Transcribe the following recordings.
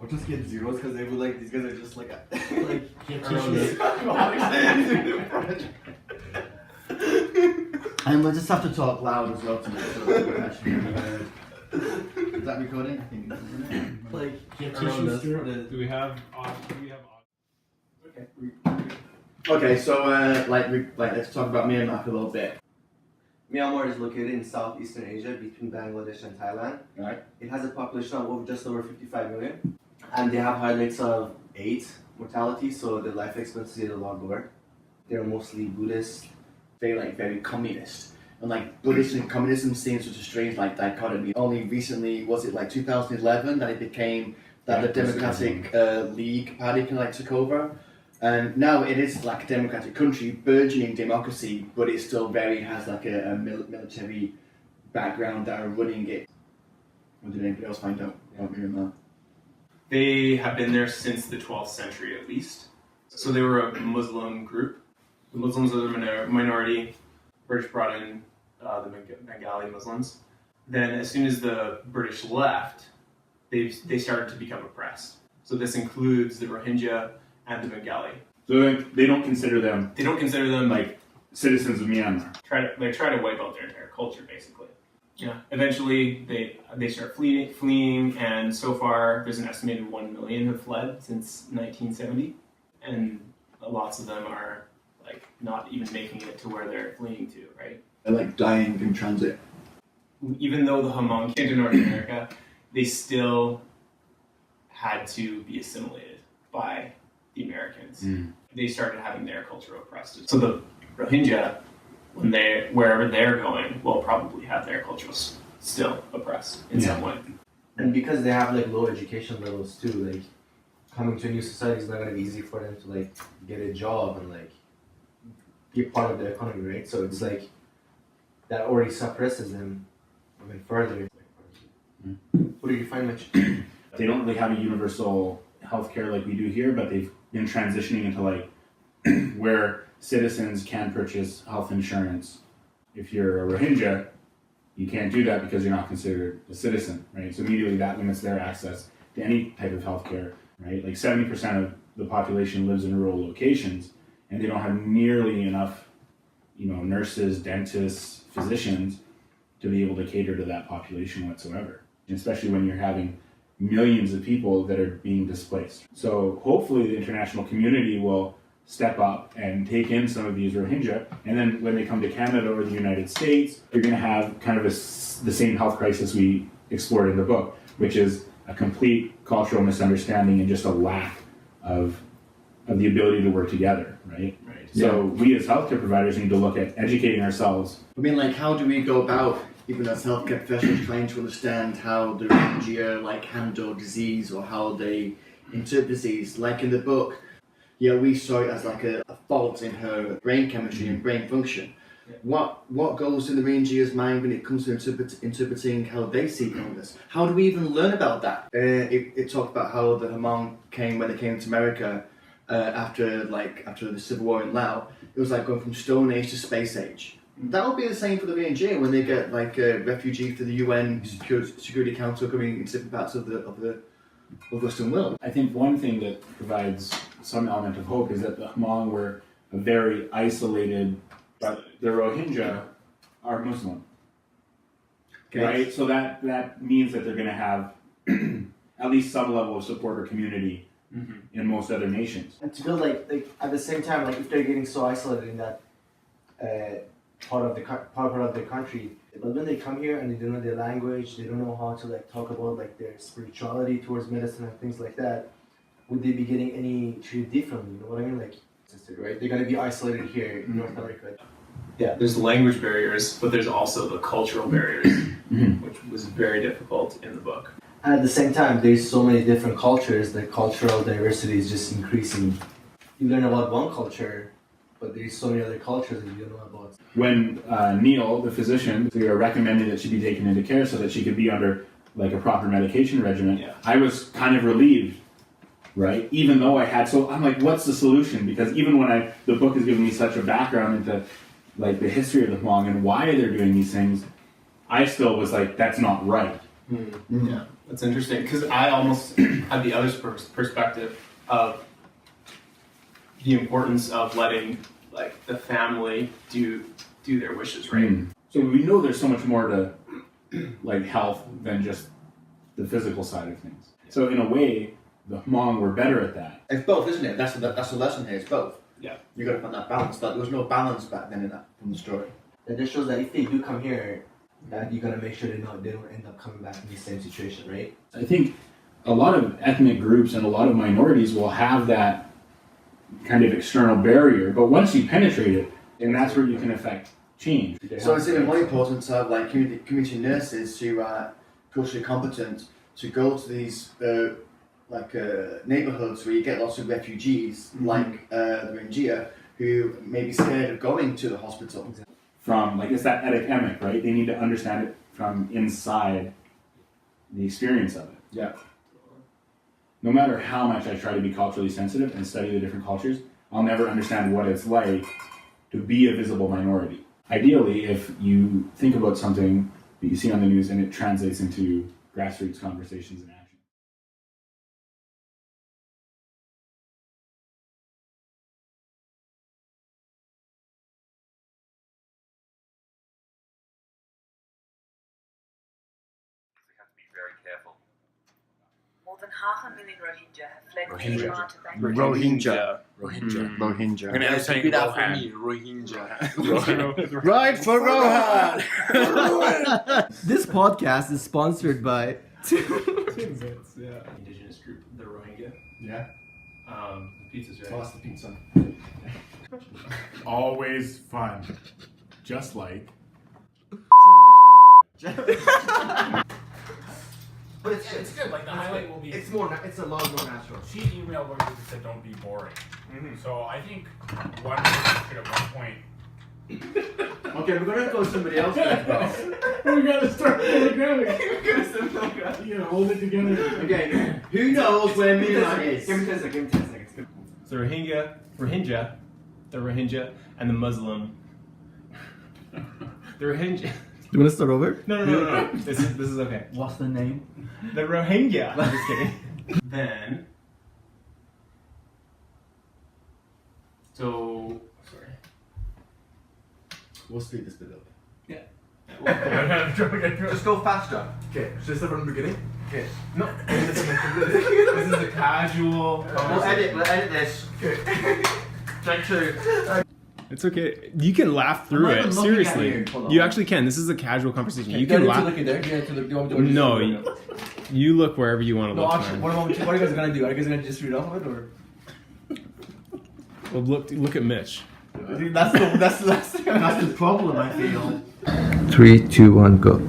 Or just get zeros because they were like, these guys are just like, get around tissues. And we'll just have to talk loud as well to make sure that we're actually heard. Is that recording? I think it is, isn't it? like Get around tissues us. through. Do we have Okay. Okay, so let's talk about Myanmar for a little bit. Myanmar is located in southeastern Asia between Bangladesh and Thailand. Right. It has a population of just over 55 million. And they have high rates of AIDS mortality, so the life expectancy is a lot lower. They're mostly Buddhist. Very communist. And Buddhism and communism seems such a strange dichotomy. Only recently, was it 2011 that it became that the Democratic League party took over? And now it is a democratic country, burgeoning democracy, but it still has a military background that are running it. What did anybody else find out about Myranmar? They have been there since the 12th century at least. So they were a Muslim group. The Muslims are the minority. British brought in the Bengali Muslims. Then as soon as the British left, they started to become oppressed. So this includes the Rohingya and the Bengali. So they don't consider them They don't consider them citizens of Myanmar. try to wipe out their entire culture basically. Yeah. Eventually they start fleeing, and so far there's an estimated 1 million have fled since 1970, and lots of them are not even making it to where they're fleeing to, right? They're dying in transit. Even though the Hmong came to North America, they still had to be assimilated by the Americans. They started having their culture oppressed. So the Rohingya, wherever they're going, will probably have their culture still oppressed in some way. And because they have low education levels too, coming to a new society is not going to be easy for them to get a job and be part of the economy, right? So it's that already suppresses them even further. What do you find, Mitch? They don't really have a universal healthcare like we do here, but they've been transitioning into where citizens can purchase health insurance. If you're a Rohingya, you can't do that because you're not considered a citizen, right? So immediately that limits their access to any type of healthcare, right? 70% of the population lives in rural locations, and they don't have nearly enough, nurses, dentists, physicians to be able to cater to that population whatsoever, especially when you're having millions of people that are being displaced. So hopefully the international community will step up and take in some of these Rohingya, and then when they come to Canada or the United States, you're going to have kind of the same health crisis we explored in the book, which is a complete cultural misunderstanding and just a lack of the ability to work together, right? So we as healthcare providers need to look at educating ourselves. How do we go about, even as healthcare professionals, trying to understand how the Rohingya handle disease or how they interpret disease? In the book, we saw it as a fault in her brain chemistry and brain function. What goes in the Rohingya's mind when it comes to interpreting how they see illness? How do we even learn about that? It talked about how the Hmong when they came to America after the Civil War in Laos. It was going from Stone Age to Space Age. That would be the same for the Rohingya when they get a refugee to the UN Security Council coming into different parts of the Western world. I think one thing that provides some element of hope is that the Hmong were a very isolated, but the Rohingya are Muslim. Okay. Right? So that means that they're going to have at least some level of support or community in most other nations. And to build at the same time, if they're getting so isolated in that part of the country, but when they come here and they don't know their language, they don't know how to talk about their spirituality towards medicine and things like that, would they be getting any treated differently? You know what I mean? Right? They're gonna be isolated here in North America. Yeah, there's language barriers, but there's also the cultural barriers, which was very difficult in the book. And at the same time, there's so many different cultures, the cultural diversity is just increasing. You learn about one culture, but there's so many other cultures that you don't know about. When Neil, the physician, we were recommending that she be taken into care so that she could be under a proper medication regimen, I was kind of relieved, right? Even though I'm what's the solution? Because even when the book has given me such a background into the history of the Hmong and why they're doing these things, I still was that's not right. Yeah, that's interesting because I almost had the other perspective of the importance of letting like the family do their wishes, right? So we know there's so much more to like health than just the physical side of things. So in a way, the Hmong were better at that. It's both, isn't it? That's the lesson here. It's both. Yeah. You got to find that balance. There was no balance back then in that from the story. That just shows that if they do come here, that you gotta make sure they don't end up coming back in the same situation, right? I think a lot of ethnic groups and a lot of minorities will have that kind of external barrier, but once you penetrate it, and that's where you can affect change. So it's even more important to have like community nurses who are culturally competent to go to these neighborhoods where you get lots of refugees, like the Rohingya, who may be scared of going to the hospital. From, like, it's that epidemic, right? They need to understand it from inside the experience of it. Yeah. No matter how much I try to be culturally sensitive and study the different cultures, I'll never understand what it's like to be a visible minority. Ideally, if you think about something that you see on the news and it translates into grassroots conversations and action. More than 500,000 Rohingya have fled Rohingya. Myanmar to Bangladesh. Rohingya. I'm gonna say repeat after Rohan. me, Rohingya. Right for Rohan! This podcast is sponsored by. Indigenous group, the Rohingya. Yeah. Pizza's right. Oh, that's the pizza. Always fun. Just like. But it's good. Like the highlight will be. it's a lot more natural. She emailed where you said don't be boring. So I think one should at one point. Okay, we're gonna go somebody else as well. We gotta start programming. You gotta hold it together. Okay, who knows where Myranmar is? Give me 10 seconds. So Rohingya, the Rohingya, and the Muslim. The Rohingya. You want to start over? No. This is okay. What's the name? The Rohingya. I'm just kidding. Then. So. Sorry. We'll speed this bit up. Just go faster. Okay, should I start from the beginning? Okay. No. This is a casual. We'll edit this. Okay. Check 2. It's okay. You can laugh through I'm not it. even looking at Seriously, you. Hold on. you actually can. This is a casual conversation. You Get can into laugh. looking there. Get into the. Do you want me to No, just- you look wherever you want to No, look. actually, man. what are you guys gonna do? Are you guys gonna just read off of it, or? Well, look at Mitch. That's the problem, I feel. 3, 2, 1, go.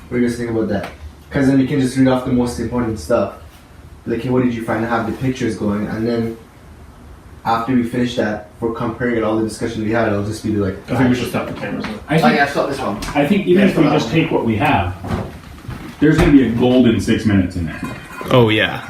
What do you guys think about that? Because then you can just read off the most important stuff. Like, hey, what did you find? Have the pictures going, and then after we finish that, for comparing it, all the discussion we had, it'll just be like. I think we should stop the cameras. Oh yeah, stop this one. I think even if we just take what we have, there's going to be a golden 6 minutes in there. Oh yeah.